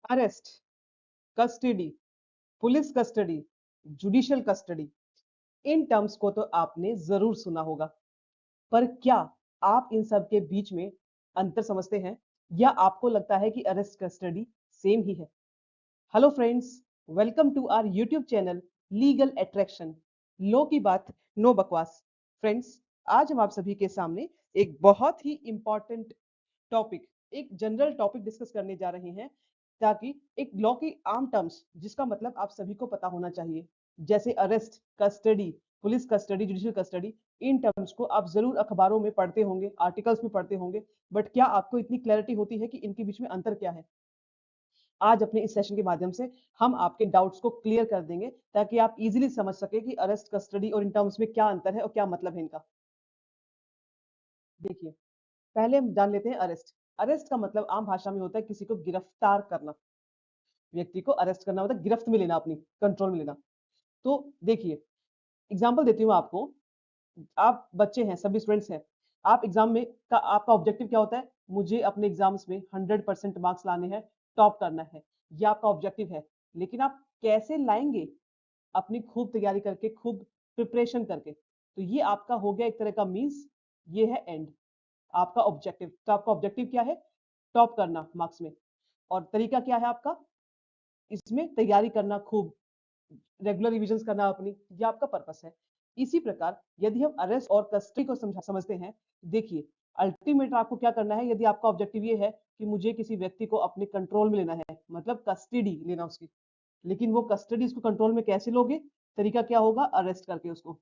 Arrest, custody, police custody, judicial custody, in terms को तो आपने जरूर सुना होगा। पर क्या आप इन सब के बीच में अंतर समझते हैं या आपको लगता है कि अरेस्ट कस्टडी सेम ही है? Hello friends, welcome to our YouTube channel legal attraction. Law की बात, नो बकवास। फ्रेंड्स, आज हम आप सभी के सामने एक बहुत ही इंपॉर्टेंट टॉपिक, एक जनरल टॉपिक डिस्कस करने जा रहे हैं, ताकि एक लॉ की आम टर्म्स जिसका मतलब आप सभी को पता होना चाहिए, जैसे arrest, custody, police custody, judicial custody, in terms को आप जरूर अखबारों में पढ़ते होंगे, आर्टिकल्स में पढ़ते होंगे, बट क्या आपको इतनी क्लैरिटी होती है कि इनके बीच में अंतर क्या है? आज अपने इस सेशन के माध्यम से हम आपके डाउट्स को क्लियर कर देंगे, ताकि आप इजीली समझ सके कि अरेस्ट, कस्टडी और इन टर्म्स में क्या अंतर है और क्या मतलब है इनका। देखिए, पहले हम जान लेते हैं अरेस्ट। अरेस्ट का मतलब आम भाषा में होता है किसी को गिरफ्तार करना। व्यक्ति को अरेस्ट करना मतलब गिरफ्त में लेना, अपनी कंट्रोल में लेना। तो देखिए, एग्जांपल देती हूँ आपको। आप बच्चे हैं, सभी स्टूडेंट्स हैं। आप एग्जाम में का आपका ऑब्जेक्टिव क्या होता है? मुझे अपने एग्जाम्स में 100% मार्क्स लाने हैं, टॉप करना है, ये आपका ऑब्जेक्टिव है। लेकिन आप कैसे लाएंगे? अपनी खूब तैयारी करके, खूब प्रिपरेशन करके। तो ये आपका हो गया एक तरह का मीन्स, ये है एंड, आपका ऑब्जेक्टिव। तो आपका ऑब्जेक्टिव क्या है? टॉप करना मार्क्स में। और तरीका क्या है आपका? इसमें तैयारी करना, खूब रेगुलर रिविजन करना अपनी, ये आपका पर्पस है। इसी प्रकार यदि हम अरेस्ट और कस्टडी को समझते हैं, देखिए, अल्टीमेट आपको क्या करना है? यदि आपका ऑब्जेक्टिव ये है कि मुझे किसी व्यक्ति को अपने कंट्रोल में लेना है, मतलब कस्टडी लेना उसकी, लेकिन वो कस्टडी उसको कंट्रोल में कैसे लोगे? तरीका क्या होगा? अरेस्ट करके, उसको,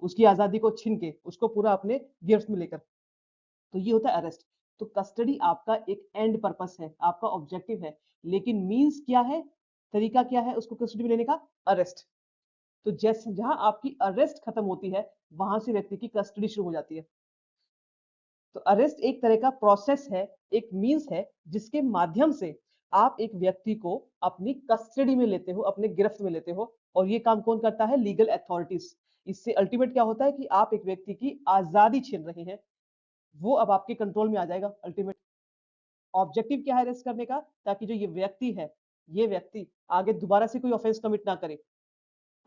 उसकी आजादी को छीन के, उसको पूरा अपने गिरफ्त में लेकर। तो ये होता है अरेस्ट। तो कस्टडी आपका एक एंड पर्पस है, आपका ऑब्जेक्टिव है, लेकिन मींस क्या है? तरीका क्या है उसको कस्टडी में लेने का? अरेस्ट। तो जैसे जहां आपकी अरेस्ट खत्म होती है, वहां से व्यक्ति की कस्टडी शुरू हो जाती है। तो अरेस्ट एक तरह का प्रोसेस है, एक मींस है, जिसके माध्यम से आप एक व्यक्ति को अपनी कस्टडी में लेते हो, अपने गिरफ्त में लेते हो। और ये काम कौन करता है? Legal authorities. इससे अल्टीमेट क्या होता है कि आप एक व्यक्ति की आजादी छीन रहे हैं, वो अब आपके कंट्रोल में आ जाएगा। अल्टीमेट ऑब्जेक्टिव क्या है अरेस्ट करने का? ताकि जो ये व्यक्ति है, ये व्यक्ति आगे दोबारा से कोई ऑफेंस कमिट ना करे,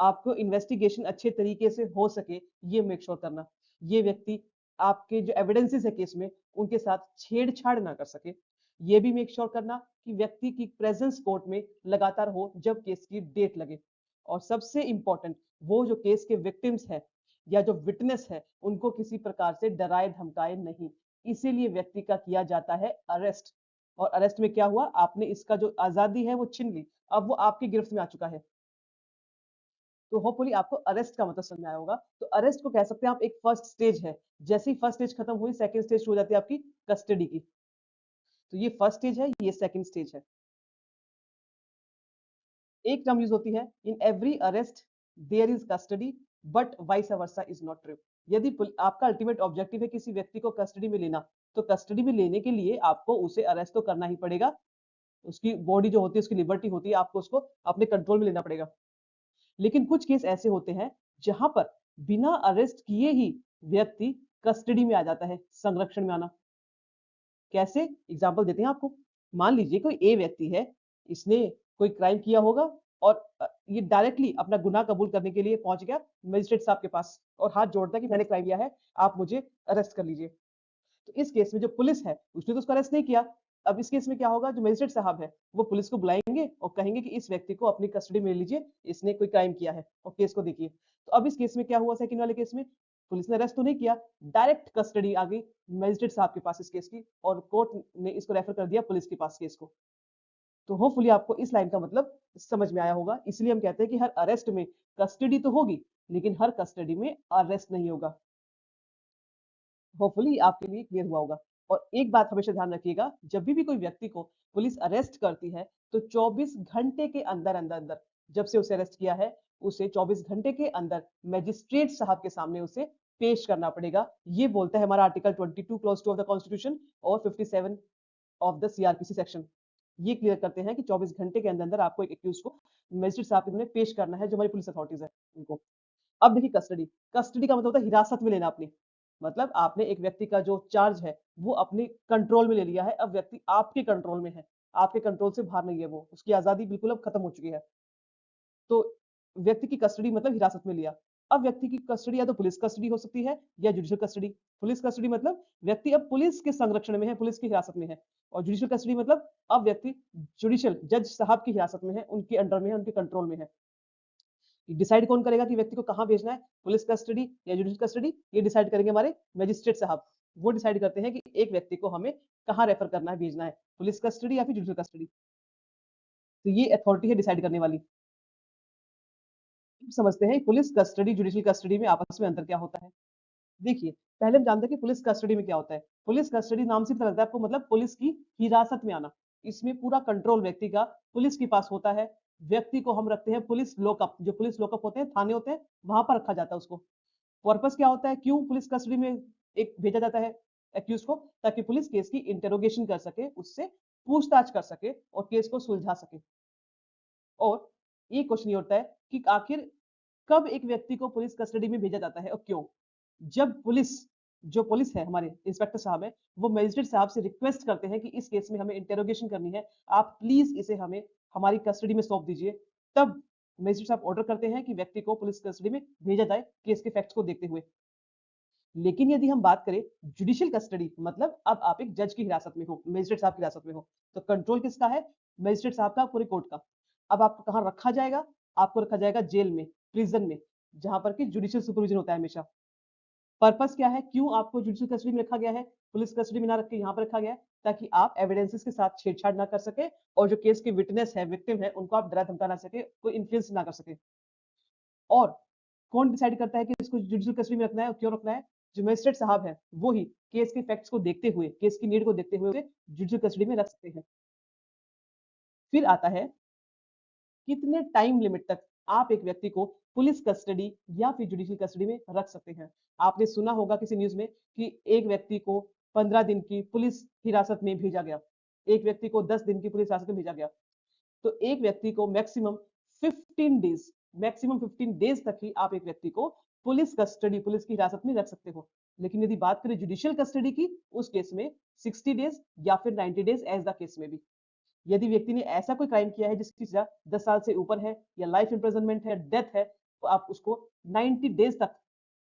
आपको इन्वेस्टिगेशन अच्छे तरीके से हो सके, ये मेक श्योर करना। ये व्यक्ति आपके जो एविडेंसेस है केस में, उनके साथ छेड़छाड़ ना कर सके, ये भी मेक श्योर करना कि व्यक्ति की प्रेजेंस कोर्ट में लगातार हो जब केस की डेट लगे। और सबसे इंपॉर्टेंट, वो जो केस के विक्टिम्स है या जो विटनेस है, उनको किसी प्रकार से डराए धमकाए नहीं। इसीलिए व्यक्ति का किया जाता है अरेस्ट। और अरेस्ट में क्या हुआ? आपने इसका जो आजादी है वो छीन ली, अब वो आपकी गिरफ्त में आ चुका है। तो होपफुली आपको अरेस्ट का मतलब समझ में आया होगा। तो अरेस्ट को कह सकते हैं आप एक फर्स्ट स्टेज है। जैसे ही फर्स्ट स्टेज खत्म हुई, सेकंड स्टेज शुरू हो जाती है आपकी कस्टडी की। तो ये फर्स्ट स्टेज है, ये सेकंड स्टेज है। एक टर्म यूज होती है, in every arrest there is custody, but vice versa is not true. यदि आपका अल्टीमेट ऑब्जेक्टिव है किसी व्यक्ति को कस्टडी में लेना, तो कस्टडी में लेने के लिए आपको उसे अरेस्ट तो करना ही पड़ेगा। उसकी बॉडी जो होती है, उसकी लिबर्टी होती है, आपको उसको अपने कंट्रोल में लेना पड़ेगा। लेकिन कुछ केस ऐसे होते हैं जहां पर बिना अरेस्ट किए ही व्यक्ति कस्टडी में आ जाता है, संरक्षण में आना। कैसे? एग्जाम्पल देते हैं आपको। मान लीजिए कोई ए व्यक्ति है, इसने कोई क्राइम किया होगा, और ये डायरेक्टली अपना गुनाह कबूल करने के लिए पहुंच गया मजिस्ट्रेट साहब के पास और हाथ जोड़ता है कि मैंने क्राइम किया है, आप मुझे अरेस्ट कर लीजिए। तो इस केस में जो पुलिस है, उसने तो उसको अरेस्ट नहीं किया। अब इस केस में क्या होगा? जो मजिस्ट्रेट साहब है, वो पुलिस को बुलाएंगे और कहेंगे कि इस व्यक्ति को अपनी कस्टडी में ले लीजिए, इसने कोई क्राइम किया है, और केस को देखिए। तो अब इस केस में क्या हुआ? सेकंड वाले केस में पुलिस ने अरेस्ट तो नहीं किया, डायरेक्ट कस्टडी आ गई मजिस्ट्रेट साहब के पास इस केस की, और कोर्ट ने इसको रेफर कर दिया पुलिस के पास केस को। तो होपफुली आपको इस लाइन का मतलब समझ में आया होगा। इसलिए हम कहते हैं कि हर अरेस्ट में कस्टडी तो होगी, लेकिन हर कस्टडी में अरेस्ट नहीं होगा। होपफुली आपके लिए क्लियर हुआ होगा। और एक बात हमेशा ध्यान रखिएगा, जब भी कोई व्यक्ति को पुलिस अरेस्ट करती है, तो 24 घंटे के अंदर अंदर अंदर, जब से उसे अरेस्ट किया है, उसे 24 घंटे के अंदर मजिस्ट्रेट साहब के सामने उसे पेश करना पड़ेगा। ये बोलता है हमारा article 22 clause 2 of the constitution और 57 ऑफ द सीआरपीसी सेक्शन। ये क्लियर करते हैं कि 24 घंटे के अंदर अंदर आपको एक एक्यूज को मजिस्ट्रेट साहब के सामने पेश करना है, जो हमारी पुलिस अथॉरिटीज है उनको। अब देखिए, कस्टडी। कस्टडी का मतलब होता है हिरासत में लेना अपनी। मतलब आपने एक व्यक्ति का जो चार्ज है, वो अपने कंट्रोल में ले लिया है, अब व्यक्ति आपके कंट्रोल में है, आपके कंट्रोल से बाहर नहीं है, वो उसकी आजादी बिल्कुल अब खत्म हो चुकी है। तो व्यक्ति की कस्टडी मतलब हिरासत में लिया। अब व्यक्ति की कस्टडी या तो पुलिस कस्टडी हो सकती है या जुडिशियल कस्टडी। पुलिस कस्टडी मतलब व्यक्ति अब पुलिस के संरक्षण में है, पुलिस की हिरासत में है। और जुडिशियल कस्टडी मतलब अब व्यक्ति जुडिशियल जज साहब की हिरासत में है, उनके अंडर में है, उनके कंट्रोल में है। डिसाइड कौन करेगा कि व्यक्ति को कहाँ भेजना है, पुलिस कस्टडी या जुडिशियल कस्टडी? ये डिसाइड करेंगे हमारे मजिस्ट्रेट साहब। वो डिसाइड करते हैं कि एक व्यक्ति को हमें कहाँ रेफर करना है, भेजना है, पुलिस कस्टडी या फिर जुडिशियल कस्टडी। तो ये अथॉरिटी है डिसाइड करने वाली। समझते हैं पुलिस कस्टडी जुडिशियल कस्टडी में आपस में अंतर क्या होता है। देखिए, पहले हम जानते हैं कि पुलिस कस्टडी में क्या होता है। पुलिस कस्टडी नाम से पता लगता है आपको, मतलब पुलिस की हिरासत में आना। इसमें पूरा कंट्रोल व्यक्ति का पुलिस के पास होता है। व्यक्ति को हम रखते हैं पुलिस लॉकअप, जो पुलिस लॉकअप होते हैं, थाने होते हैं, वहां पर रखा जाता है उसको। पर्पस क्या होता है, क्यों पुलिस कस्टडी में एक भेजा जाता है एक्यूज को? ताकि पुलिस केस की इंटेरोगेशन कर सके, उससे पूछताछ कर सके और केस को सुलझा सके। और ये क्वेश्चन ये होता है कि आखिर कब एक व्यक्ति को पुलिस कस्टडी में भेजा जाता है और क्यों? जब जो पुलिस है, हमारे इंस्पेक्टर साहब है, वो मजिस्ट्रेट साहब से रिक्वेस्ट करते हैं कि इस केस में हमें इंटेरोगेशन करनी है, आप प्लीज इसे हमें हमारी कस्टडी में सौंप दीजिए। तब मजिस्ट्रेट साहब ऑर्डर करते हैं कि व्यक्ति को पुलिस कस्टडी में भेजा जाए, केस के फैक्ट्स को देखते हुए। लेकिन यदि हम बात करें जुडिशियल कस्टडी, मतलब अब आप एक जज की हिरासत में हो, मजिस्ट्रेट साहब की हिरासत में हो, तो कंट्रोल किसका है? मजिस्ट्रेट साहब का, पूरी कोर्ट का। अब आपको कहाँ रखा जाएगा? आपको रखा जाएगा जेल में, प्रिजन में, जहां पर कि जुडिशियल सुपरविजन होता है हमेशा। पर्पस क्या है, क्यों आपको जुडिशियल कस्टडी में रखा गया है, पुलिस कस्टडी में ना रख के यहाँ पर रखा गया है? ताकि आप एविडेंसेस के साथ छेड़छाड़ ना कर सके और जो केस के विटनेस है, विक्टिम है, उनको आप डरा धमका ना सके, कोई इन्फ्लुएंस ना कर सके। और कौन डिसाइड करता है कि इसको जुडिशियल कस्टडी में रखना है और क्यों रखना है? जो मजिस्ट्रेट साहब है, वो ही केस के फैक्ट्स को देखते हुए, केस की नीड को देखते हुए जुडिशियल कस्टडी में रख सकते हैं। फिर आता है कितने टाइम लिमिट तक आप एक व्यक्ति को पुलिस कस्टडी या फिर जुडिशियल कस्टडी में रख सकते हैं। आपने सुना होगा किसी न्यूज में कि एक व्यक्ति को 15 दिन की पुलिस हिरासत में भेजा गया, एक व्यक्ति को 10 दिन की पुलिस हिरासत में भेजा गया। तो एक व्यक्ति को मैक्सिमम 15 डेज तक ही आप एक व्यक्ति को पुलिस कस्टडी, पुलिस की हिरासत में रख सकते हो। लेकिन यदि बात करें जुडिशियल कस्टडी की, उस केस में 60 डेज या फिर 90 डेज एज द केस में भी। यदि व्यक्ति ने ऐसा कोई क्राइम किया है जिसकी सजा 10 साल से ऊपर है या लाइफ इंप्रिजनमेंट है, डेथ है, तो आप उसको 90 डेज तक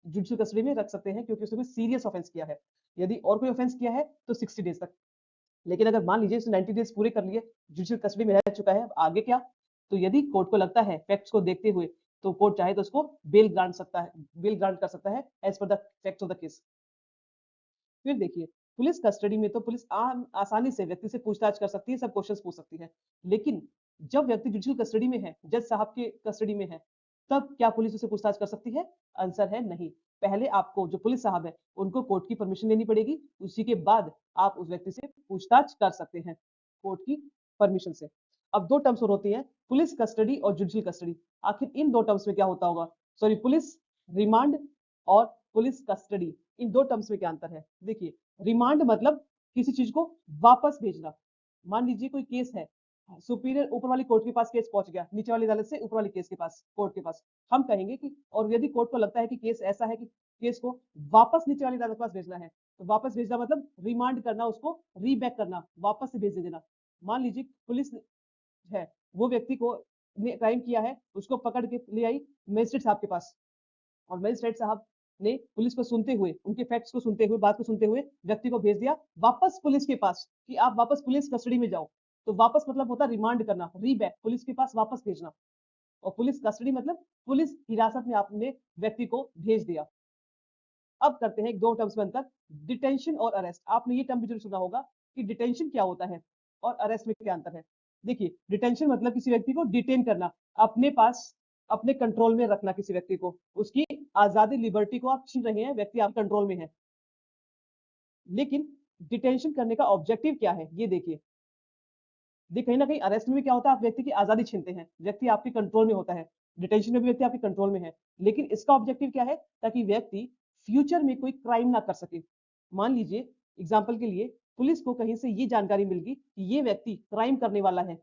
जुडिशियल कस्टडी में रख सकते हैं, क्योंकि उसने कोई सीरियस ऑफेंस किया है। यदि और कोई ऑफेंस किया है तो 60 डेज तक। लेकिन अगर मान लीजिए उसने 90 डेज पूरे कर लिए, जुडिशियल कस्टडी में रह चुका है, अब आगे क्या? तो यदि कोर्ट को लगता है फैक्ट्स को देखते हुए, तो कोर्ट चाहे तो उसको बेल ग्रांट सकता है, बेल ग्रांट कर सकता है as per the facts of the case. फिर देखिए, पुलिस कस्टडी में तो पुलिस आसानी से व्यक्ति से पूछताछ कर सकती है, सब क्वेश्चंस पूछ सकती है। लेकिन जब व्यक्ति जुडिशियल कस्टडी में है, जज साहब के कस्टडी में है, तब क्या पुलिस उसे पूछताछ कर सकती है? आंसर है नहीं। पहले आपको, जो पुलिस साहब है, उनको कोर्ट की परमिशन लेनी पड़ेगी, उसी के बाद आप उस व्यक्ति से पूछताछ कर सकते हैं कोर्ट की परमिशन से। अब दो टर्म्स और होती हैं, पुलिस कस्टडी और जुडिशियल कस्टडी। आखिर इन दो टर्म्स में क्या होता होगा? सॉरी, पुलिस रिमांड और पुलिस कस्टडी, इन दो टर्म्स में क्या अंतर है? देखिए, रिमांड मतलब किसी चीज को वापस भेजना। मान लीजिए कोई केस है, सुपीरियर ऊपर वाली कोर्ट के पास केस पहुंच गया, नीचे वाली अदालत से ऊपर वाली केस के पास, कोर्ट के पास। हम कहेंगे कि, और यदि कोर्ट को लगता है कि केस ऐसा है कि केस को वापस नीचे वाली अदालत के पास भेजना है, तो वापस भेजना मतलब रिमांड करना, उसको रीबैक करना, वापस से भेज देना। मान लीजिए पुलिस है, वो व्यक्ति को क्राइम किया है, उसको पकड़ के ले आई मजिस्ट्रेट साहब के पास, और मजिस्ट्रेट साहब ने पुलिस को सुनते हुए, उनके फैक्ट्स को सुनते हुए, बात को सुनते हुए, व्यक्ति को भेज दिया वापस पुलिस के पास कि आप वापस पुलिस कस्टडी में जाओ। तो वापस मतलब होता रिमांड करना, रीबैक, पुलिस के पास वापस भेजना। और पुलिस कस्टडी मतलब पुलिस हिरासत में आपने व्यक्ति को भेज दिया। अब करते हैं दो टर्म्स में अंतर, डिटेंशन और अरेस्ट। आपने ये टर्म भी जरूर सुना होगा कि डिटेंशन क्या होता है और अरेस्ट में क्या अंतर है। देखिए, डिटेंशन मतलब किसी व्यक्ति को डिटेन करना, अपने पास, अपने कंट्रोल में रखना किसी व्यक्ति को, उसकी आजादी, लिबर्टी को आप छीन रहे हैं, व्यक्ति आपके कंट्रोल में है। लेकिन डिटेंशन करने का ऑब्जेक्टिव क्या है, ये देखिए। कहीं ना कहीं अरेस्ट में भी क्या होता है, आप व्यक्ति की आजादी छीनते हैं, व्यक्ति आपके कंट्रोल में होता है। डिटेंशन में भी व्यक्ति आपके कंट्रोल में है, लेकिन इसका ऑब्जेक्टिव क्या है? ताकि व्यक्ति फ्यूचर में कोई क्राइम ना कर सके। मान लीजिए, एग्जाम्पल के लिए, पुलिस को कहीं से ये जानकारी मिल गई कि ये व्यक्ति क्राइम करने वाला है,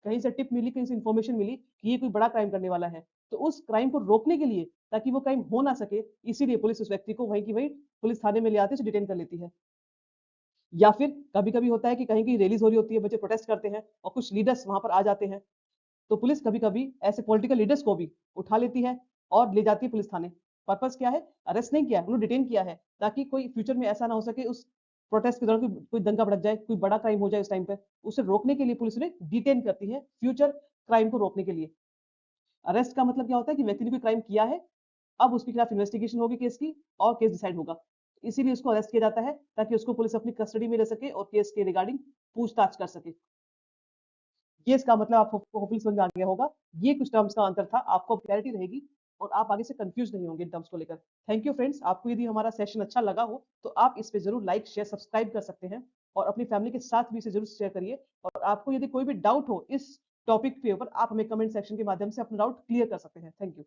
कहीं से टिप मिली, कहीं से इंफॉर्मेशन मिली कि ये कोई बड़ा क्राइम करने वाला है, तो उस क्राइम को रोकने के लिए, ताकि वो क्राइम हो ना सके, इसीलिए पुलिस उस व्यक्ति को वहीं की वहीं पुलिस थाने में ले आते, डिटेन कर लेती है। या फिर कभी-कभी होता है कि कहीं की रैलीज़ हो रही होती है, बच्चे प्रोटेस्ट करते हैं और कुछ लीडर्स वहाँ पर आ जाते हैं। तो पुलिस कभी-कभी ऐसे पॉलिटिकल लीडर्स को भी उठा लेती है और ले जाती है पुलिस थाने। पर्पज़ क्या है? अरेस्ट नहीं किया है, उन्हें डिटेन किया है, ताकि कोई फ्यूचर में ऐसा ना हो सके उस प्रोटेस्ट के दौरान कोई दंगा भड़क जाए, कोई बड़ा क्राइम हो जाए उस टाइम पे। उसे रोकने के लिए पुलिस उन्हें डिटेन करती है, फ्यूचर क्राइम को रोकने के लिए। अरेस्ट का मतलब क्या होता है कि व्यक्ति ने कोई क्राइम किया है, अब उसके खिलाफ इन्वेस्टिगेशन होगी केस की और केस डिसाइड होगा। इसीलिए उसको अरेस्ट किया जाता है, ताकि उसको पुलिस अपनी कस्टडी में ले सके और केस के रिगार्डिंग पूछताछ कर सके। ये इसका मतलब आपको होपफुली समझ में आ गया होगा। ये कुछ टर्म्स का अंतर था, आपको क्लैरिटी रहेगी और आप आगे से कंफ्यूज नहीं होंगे इन टर्म्स को लेकर। थैंक यू फ्रेंड्स, आपको यदि हमारा सेशन अच्छा लगा हो, तो आप इस पे ज़रूर लाइक, शेयर, सब्सक्राइब कर सकते हैं और अपनी फैमिली के साथ भी इसे ज़रूर शेयर करिए और आपको यदि कोई भी डाउट हो इस टॉपिक के ऊपर, आप हमें कमेंट सेक्शन के माध्यम से अपना डाउट क्लियर कर सकते हैं। Thank you.